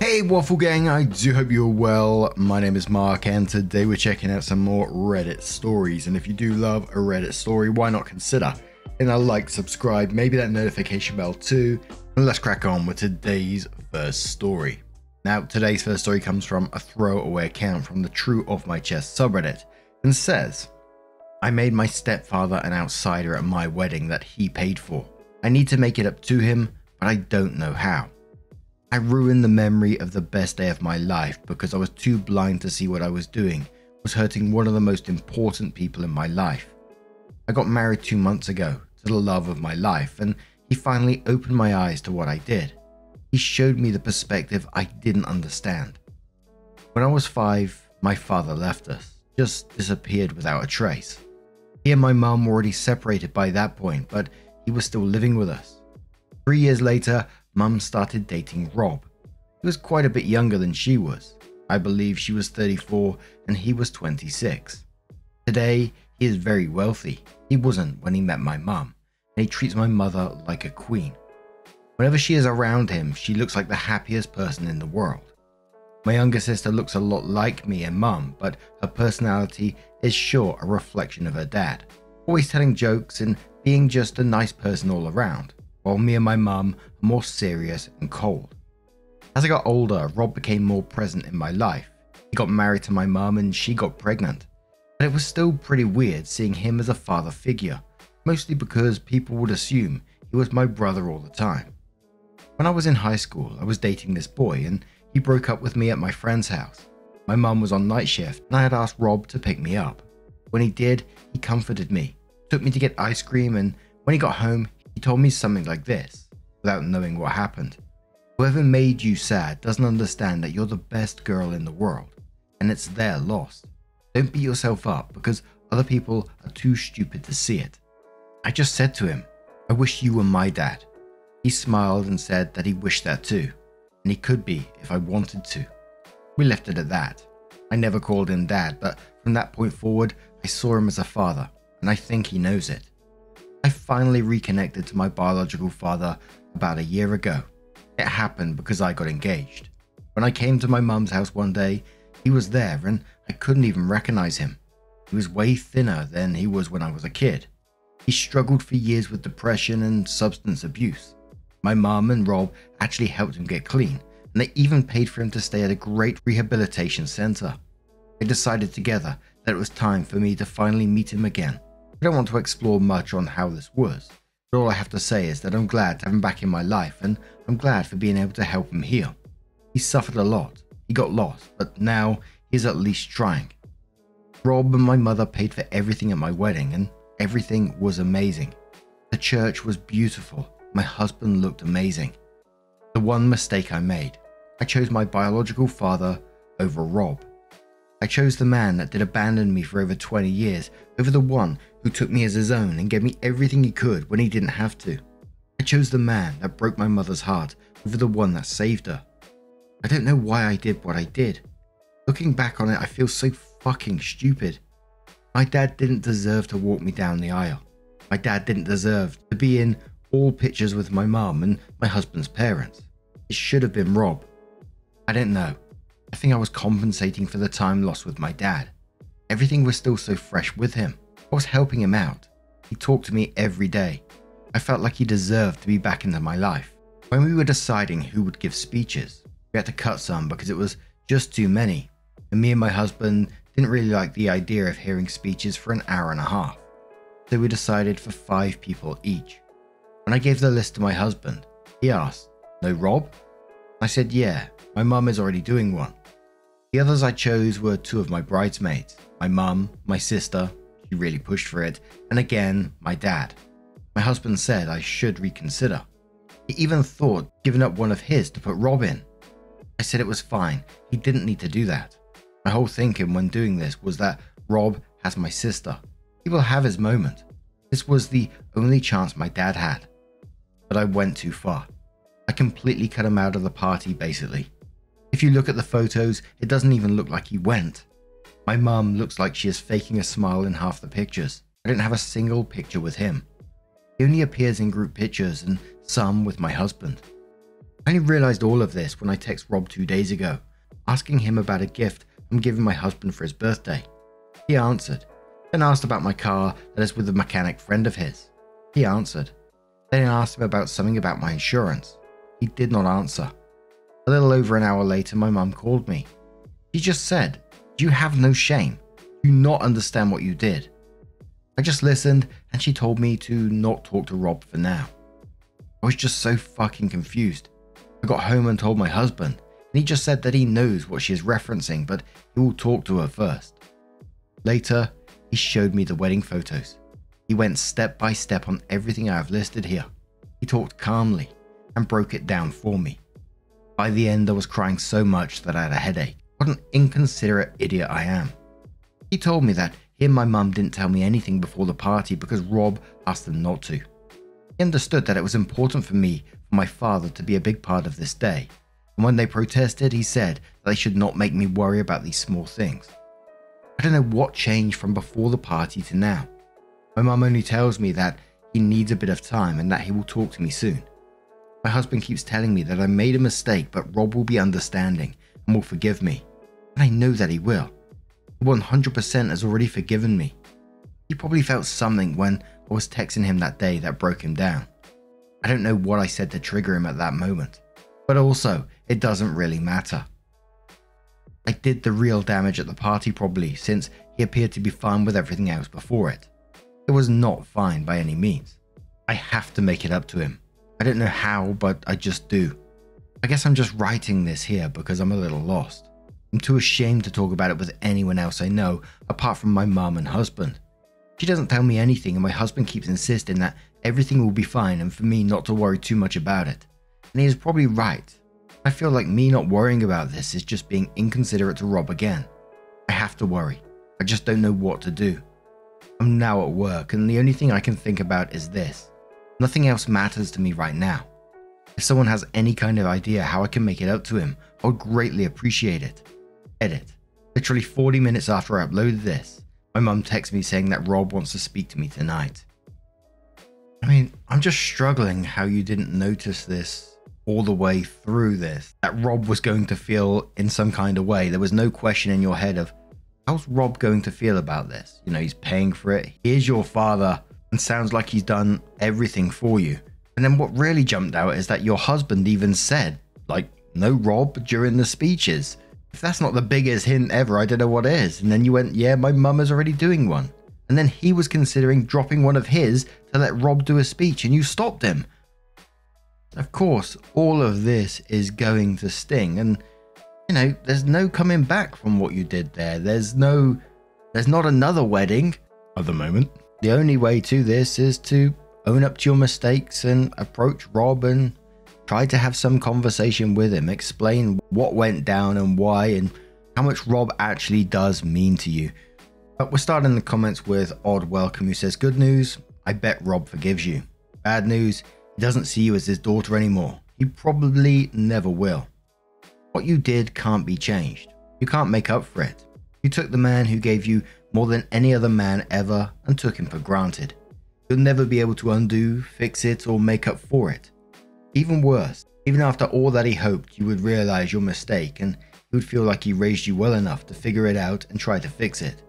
Hey Waffle Gang, I do hope you're well. My name is Mark and today we're checking out some more Reddit stories. And if you do love a Reddit story, why not consider hitting a like, subscribe, maybe that notification bell too. And let's crack on with today's first story. Now, today's first story comes from a throwaway account from the True Off My Chest subreddit and says, I made my stepfather an outsider at my wedding that he paid for. I need to make it up to him, but I don't know how. I ruined the memory of the best day of my life because I was too blind to see what I was doing was hurting one of the most important people in my life. I got married 2 months ago to the love of my life, and he finally opened my eyes to what I did. He showed me the perspective I didn't understand. When I was 5, my father left us, just disappeared without a trace. He and my mum were already separated by that point, but he was still living with us. 3 years later, Mum started dating Rob. He was quite a bit younger than she was. I believe she was 34 and he was 26. Today, he is very wealthy. He wasn't when he met my mum, and he treats my mother like a queen. Whenever she is around him, she looks like the happiest person in the world. My younger sister looks a lot like me and mum, but her personality is sure a reflection of her dad, always telling jokes and being just a nice person all around. While me and my mum are more serious and cold. As I got older, Rob became more present in my life. He got married to my mum and she got pregnant. But it was still pretty weird seeing him as a father figure, mostly because people would assume he was my brother all the time. When I was in high school, I was dating this boy and he broke up with me at my friend's house. My mum was on night shift and I had asked Rob to pick me up. When he did, he comforted me, took me to get ice cream, and when he got home, he told me something like this, without knowing what happened. Whoever made you sad doesn't understand that you're the best girl in the world, and it's their loss. Don't beat yourself up because other people are too stupid to see it. I just said to him, I wish you were my dad. He smiled and said that he wished that too, and he could be if I wanted to. We left it at that. I never called him dad, but from that point forward, I saw him as a father, and I think he knows it. I finally reconnected to my biological father about a year ago. It happened because I got engaged. When I came to my mum's house one day, he was there and I couldn't even recognize him. He was way thinner than he was when I was a kid. He struggled for years with depression and substance abuse. My mum and Rob actually helped him get clean, and they even paid for him to stay at a great rehabilitation center. They decided together that it was time for me to finally meet him again. I don't want to explore much on how this was, but all I have to say is that I'm glad to have him back in my life and I'm glad for being able to help him heal. He suffered a lot, he got lost, but now he's at least trying. Rob and my mother paid for everything at my wedding and everything was amazing. The church was beautiful, my husband looked amazing. The one mistake I made, I chose my biological father over Rob. I chose the man that did abandon me for over 20 years over the one who took me as his own and gave me everything he could when he didn't have to. I chose the man that broke my mother's heart over the one that saved her. I don't know why I did what I did. Looking back on it, I feel so fucking stupid. My dad didn't deserve to walk me down the aisle. My dad didn't deserve to be in all pictures with my mum and my husband's parents. It should have been Rob. I don't know. I think I was compensating for the time lost with my dad. Everything was still so fresh with him. I was helping him out. He talked to me every day. I felt like he deserved to be back into my life. When we were deciding who would give speeches, we had to cut some because it was just too many. And me and my husband didn't really like the idea of hearing speeches for an hour and a half. So we decided for 5 people each. When I gave the list to my husband, he asked, "No Rob?" I said, "Yeah, my mum is already doing one." The others I chose were 2 of my bridesmaids, my mum, my sister, she really pushed for it, and again, my dad. My husband said I should reconsider. He even thought giving up one of his to put Rob in. I said it was fine, he didn't need to do that. My whole thinking when doing this was that Rob has my sister. He will have his moment. This was the only chance my dad had. But I went too far. I completely cut him out of the party basically. If you look at the photos, it doesn't even look like he went. My mum looks like she is faking a smile in half the pictures. I didn't have a single picture with him. He only appears in group pictures and some with my husband. I only realised all of this when I texted Rob 2 days ago, asking him about a gift I'm giving my husband for his birthday. He answered, then asked about my car that is with a mechanic friend of his. He answered. Then I asked him about something about my insurance. He did not answer. A little over an hour later, my mum called me. She just said, "Do you have no shame? Do you not understand what you did?" I just listened and she told me to not talk to Rob for now. I was just so fucking confused. I got home and told my husband, and he just said that he knows what she is referencing, but he will talk to her first. Later, he showed me the wedding photos. He went step by step on everything I have listed here. He talked calmly and broke it down for me. By the end, I was crying so much that I had a headache. What an inconsiderate idiot I am. He told me that he and my mum didn't tell me anything before the party because Rob asked them not to. He understood that it was important for me, for my father to be a big part of this day. And when they protested, he said that they should not make me worry about these small things. I don't know what changed from before the party to now. My mum only tells me that he needs a bit of time and that he will talk to me soon. My husband keeps telling me that I made a mistake, but Rob will be understanding and will forgive me. And I know that he will. He 100% has already forgiven me. He probably felt something when I was texting him that day that broke him down. I don't know what I said to trigger him at that moment, but also it doesn't really matter. I did the real damage at the party probably, since he appeared to be fine with everything else before it. It was not fine by any means. I have to make it up to him. I don't know how, but I just do. I guess I'm just writing this here because I'm a little lost. I'm too ashamed to talk about it with anyone else I know apart from my mum and husband. She doesn't tell me anything and my husband keeps insisting that everything will be fine and for me not to worry too much about it. And he is probably right. I feel like me not worrying about this is just being inconsiderate to Rob again. I have to worry. I just don't know what to do. I'm now at work and the only thing I can think about is this. Nothing else matters to me right now. If someone has any kind of idea how I can make it up to him, I would greatly appreciate it. Edit. Literally 40 minutes after I uploaded this, my mum texted me saying that Rob wants to speak to me tonight. I mean, I'm just struggling how you didn't notice this all the way through this, that Rob was going to feel in some kind of way. There was no question in your head of, how's Rob going to feel about this? You know, he's paying for it. He is your father and sounds like he's done everything for you. And then what really jumped out is that your husband even said, like, no Rob during the speeches. If that's not the biggest hint ever, I don't know what is. And then you went, yeah, my mum is already doing one. And then he was considering dropping one of his to let Rob do a speech and you stopped him. Of course, all of this is going to sting and, you know, there's no coming back from what you did there. There's not another wedding at the moment. The only way to this is to own up to your mistakes and approach Rob and try to have some conversation with him, explain what went down and why and how much Rob actually does mean to you. But we're starting the comments with Odd Welcome, who says, good news, I bet Rob forgives you. Bad news, he doesn't see you as his daughter anymore. He probably never will. What you did can't be changed. You can't make up for it. You took the man who gave you more than any other man ever and took him for granted. You'll never be able to undo, fix it, or make up for it. Even worse, even after all that he hoped you would realize your mistake and he would feel like he raised you well enough to figure it out and try to fix it.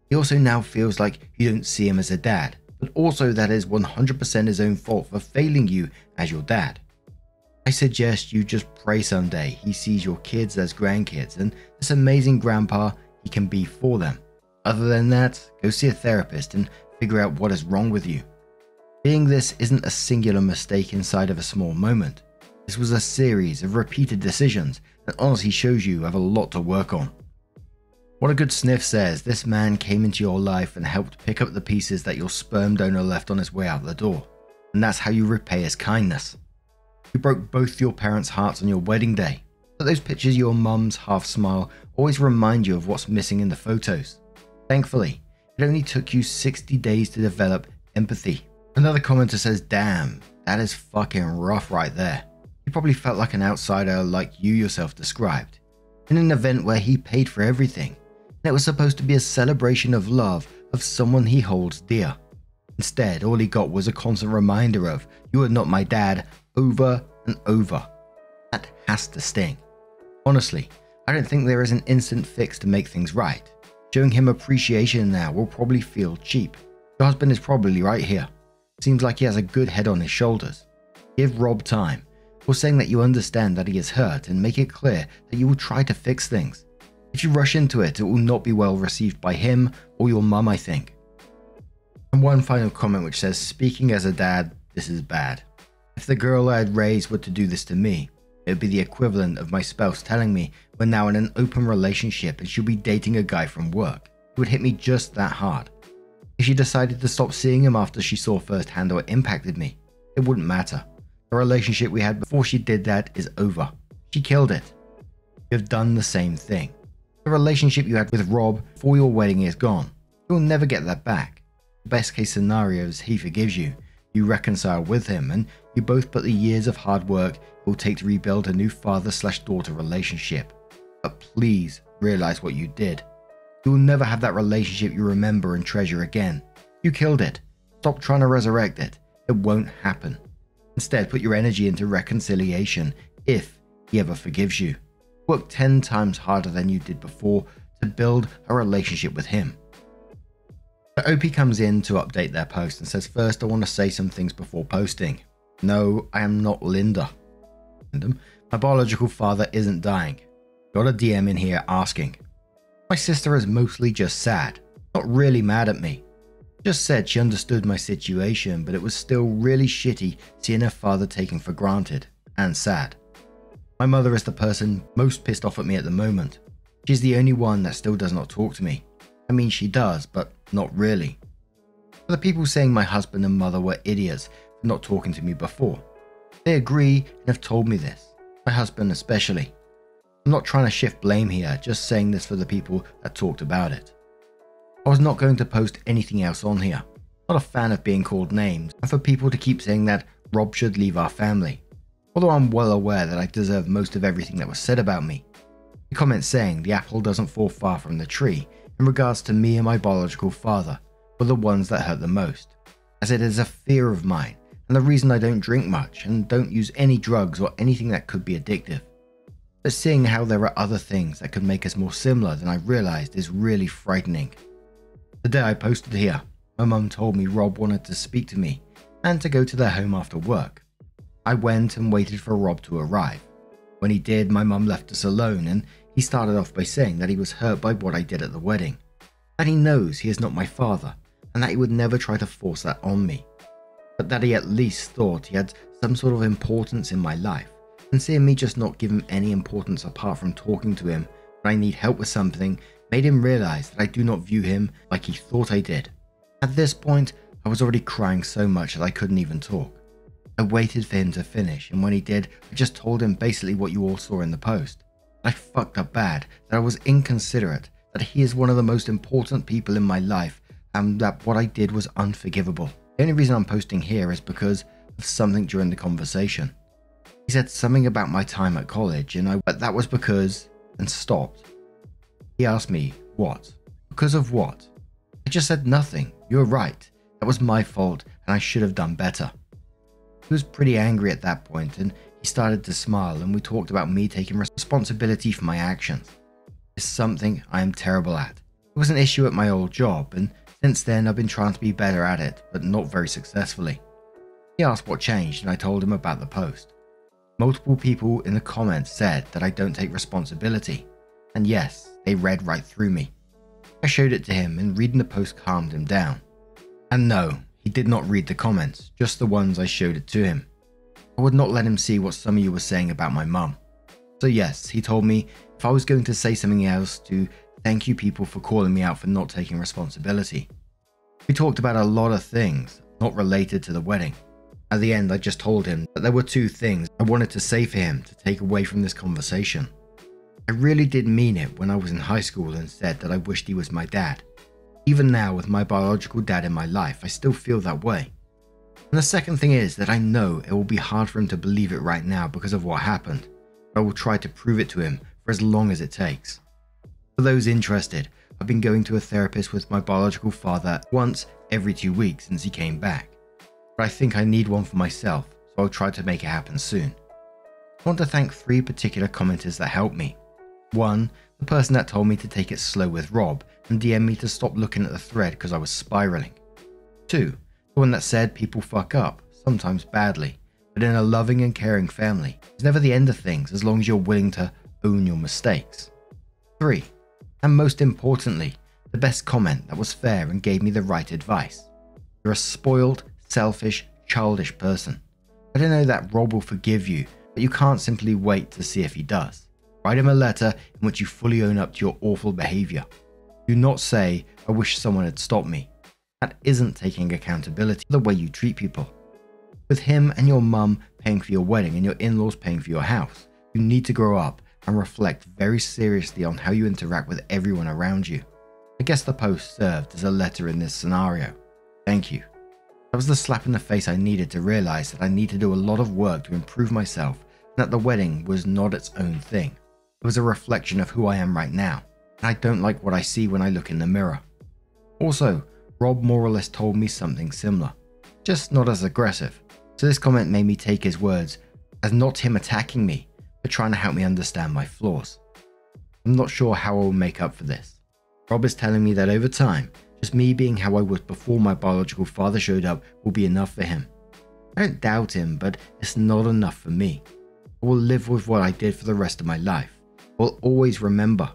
He also now feels like you don't see him as a dad, but also that is 100% his own fault for failing you as your dad. I suggest you just pray someday he sees your kids as grandkids and this amazing grandpa he can be for them. Other than that, go see a therapist and figure out what is wrong with you. Being this isn't a singular mistake inside of a small moment. This was a series of repeated decisions that honestly shows you have a lot to work on. What a Good Sniff says, this man came into your life and helped pick up the pieces that your sperm donor left on his way out the door. And that's how you repay his kindness. You broke both your parents' hearts on your wedding day. But those pictures of your mum's half smile always remind you of what's missing in the photos. Thankfully, it only took you 60 days to develop empathy. Another commenter says, damn, that is fucking rough right there. He probably felt like an outsider like you yourself described. In an event where he paid for everything. And it was supposed to be a celebration of love of someone he holds dear. Instead, all he got was a constant reminder of, you are not my dad, over and over. That has to sting. Honestly, I don't think there is an instant fix to make things right. Showing him appreciation now will probably feel cheap. Your husband is probably right here. Seems like he has a good head on his shoulders. Give Rob time, or saying that you understand that he is hurt and make it clear that you will try to fix things. If you rush into it, it will not be well received by him or your mum, I think. And one final comment which says, speaking as a dad, this is bad. If the girl I had raised were to do this to me, it would be the equivalent of my spouse telling me we're now in an open relationship and she'll be dating a guy from work. It would hit me just that hard. If she decided to stop seeing him after she saw firsthand how it impacted me, it wouldn't matter. The relationship we had before she did that is over. She killed it. You have done the same thing. The relationship you had with Rob before your wedding is gone. You'll never get that back. The best case scenario is he forgives you, you reconcile with him, and you both put the years of hard work it will take to rebuild a new father/daughter relationship. But please realize what you did. You will never have that relationship you remember and treasure again. You killed it. Stop trying to resurrect it. It won't happen. Instead, put your energy into reconciliation if he ever forgives you. Work 10 times harder than you did before to build a relationship with him. The OP comes in to update their post and says, first I want to say some things before posting. No, I am not Linda. My biological father isn't dying. Got a DM in here asking. My sister is mostly just sad, not really mad at me. Just said she understood my situation, but it was still really shitty seeing her father taken for granted, and sad. My mother is the person most pissed off at me at the moment. She's the only one that still does not talk to me. I mean, she does, but not really. For the people saying my husband and mother were idiots for not talking to me before, they agree and have told me this, my husband especially. I'm not trying to shift blame here, just saying this for the people that talked about it. I was not going to post anything else on here. Not a fan of being called names, and for people to keep saying that Rob should leave our family. Although I'm well aware that I deserve most of everything that was said about me. The comment saying the apple doesn't fall far from the tree in regards to me and my biological father were the ones that hurt the most, as it is a fear of mine and the reason I don't drink much and don't use any drugs or anything that could be addictive. But seeing how there are other things that could make us more similar than I realized is really frightening. The day I posted here, my mum told me Rob wanted to speak to me and to go to their home after work. I went and waited for Rob to arrive. When he did, my mum left us alone and he started off by saying that he was hurt by what I did at the wedding, that he knows he is not my father and that he would never try to force that on me, but that he at least thought he had some sort of importance in my life, and seeing me just not give him any importance apart from talking to him when I need help with something made him realize that I do not view him like he thought I did. At this point, I was already crying so much that I couldn't even talk. I waited for him to finish, and when he did, I just told him basically what you all saw in the post. I fucked up bad, that I was inconsiderate, that he is one of the most important people in my life, and that what I did was unforgivable. The only reason I'm posting here is because of something during the conversation. He said something about my time at college, but that was because, and stopped. He asked me, what? Because of what? I just said nothing. You're right. That was my fault, and I should have done better. He was pretty angry at that point, and he started to smile, and we talked about me taking responsibility for my actions. It's something I am terrible at. It was an issue at my old job, and since then I've been trying to be better at it, but not very successfully. He asked what changed, and I told him about the post. Multiple people in the comments said that I don't take responsibility, and yes, they read right through me. I showed it to him, and reading the post calmed him down. And no, he did not read the comments, just the ones I showed it to him. I would not let him see what some of you were saying about my mum. So yes, he told me if I was going to say something else to thank you people for calling me out for not taking responsibility. We talked about a lot of things, not related to the wedding. At the end, I just told him that there were two things I wanted to say for him to take away from this conversation. I really did mean it when I was in high school and said that I wished he was my dad. Even now, with my biological dad in my life, I still feel that way. And the second thing is that I know it will be hard for him to believe it right now because of what happened, but I will try to prove it to him for as long as it takes. For those interested, I've been going to a therapist with my biological father once every 2 weeks since he came back. But I think I need one for myself, so I'll try to make it happen soon. I want to thank 3 particular commenters that helped me. 1, the person that told me to take it slow with Rob and DM me to stop looking at the thread because I was spiraling. 2, the one that said people fuck up, sometimes badly, but in a loving and caring family, it's never the end of things as long as you're willing to own your mistakes. 3, and most importantly, the best comment that was fair and gave me the right advice. You're a spoiled, selfish, childish person. I don't know that Rob will forgive you, but you can't simply wait to see if he does. Write him a letter in which you fully own up to your awful behavior. Do not say, I wish someone had stopped me. That isn't taking accountability for the way you treat people. With him and your mum paying for your wedding and your in-laws paying for your house, you need to grow up and reflect very seriously on how you interact with everyone around you. I guess the post served as a letter in this scenario. Thank you. That was the slap in the face I needed to realize that I need to do a lot of work to improve myself and that the wedding was not its own thing. It was a reflection of who I am right now, and I don't like what I see when I look in the mirror. Also, Rob more or less told me something similar, just not as aggressive, so this comment made me take his words as not him attacking me, but trying to help me understand my flaws. I'm not sure how I will make up for this. Rob is telling me that over time, just me being how I was before my biological father showed up will be enough for him. I don't doubt him, but it's not enough for me. I will live with what I did for the rest of my life. I will always remember.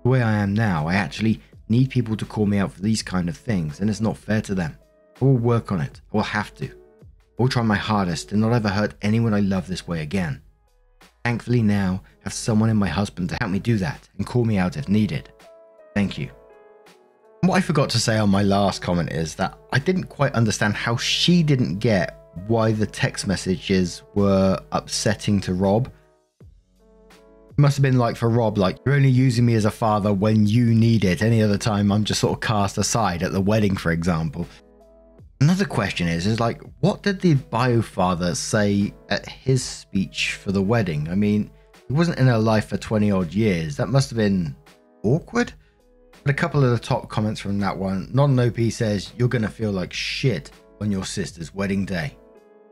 The way I am now, I actually need people to call me out for these kind of things, and it's not fair to them. I will work on it. I will have to. I will try my hardest to not ever hurt anyone I love this way again. Thankfully now, I have someone in my husband to help me do that and call me out if needed. Thank you. What I forgot to say on my last comment is that I didn't quite understand how she didn't get why the text messages were upsetting to Rob. It must have been like for Rob, like, you're only using me as a father when you need it. Any other time I'm just sort of cast aside at the wedding, for example. Another question is like, what did the bio father say at his speech for the wedding? I mean, he wasn't in her life for 20 odd years. That must have been awkward. But a couple of the top comments from that one. Not an OP says, you're going to feel like shit on your sister's wedding day.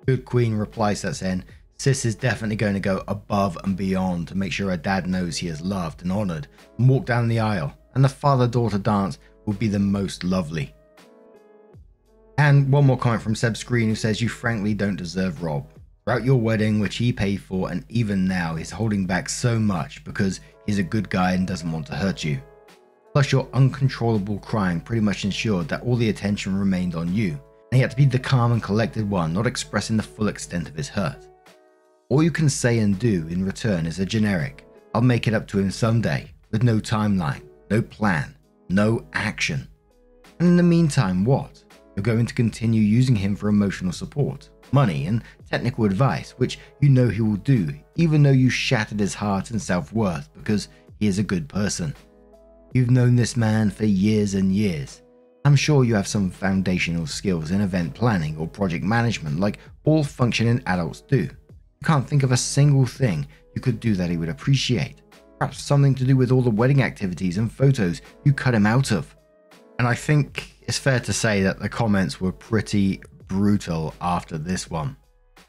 Good Queen replies that saying, sis is definitely going to go above and beyond to make sure her dad knows he is loved and honoured and walk down the aisle, and the father-daughter dance will be the most lovely. And one more comment from Seb Screen who says, you frankly don't deserve Rob. Throughout your wedding, which he paid for, and even now he's holding back so much because he's a good guy and doesn't want to hurt you. Plus your uncontrollable crying pretty much ensured that all the attention remained on you, and he had to be the calm and collected one, not expressing the full extent of his hurt. All you can say and do in return is a generic, I'll make it up to him someday, with no timeline, no plan, no action. And in the meantime, what? You're going to continue using him for emotional support, money, and technical advice, which you know he will do, even though you shattered his heart and self-worth because he is a good person. You've known this man for years and years. I'm sure you have some foundational skills in event planning or project management like all functioning adults do. You can't think of a single thing you could do that he would appreciate. Perhaps something to do with all the wedding activities and photos you cut him out of. And I think it's fair to say that the comments were pretty brutal after this one.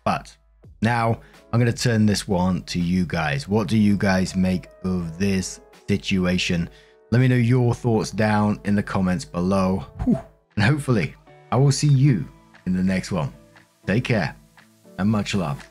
But now I'm going to turn this one to you guys. What do you guys make of this situation? Let me know your thoughts down in the comments below. And hopefully I will see you in the next one. Take care and much love.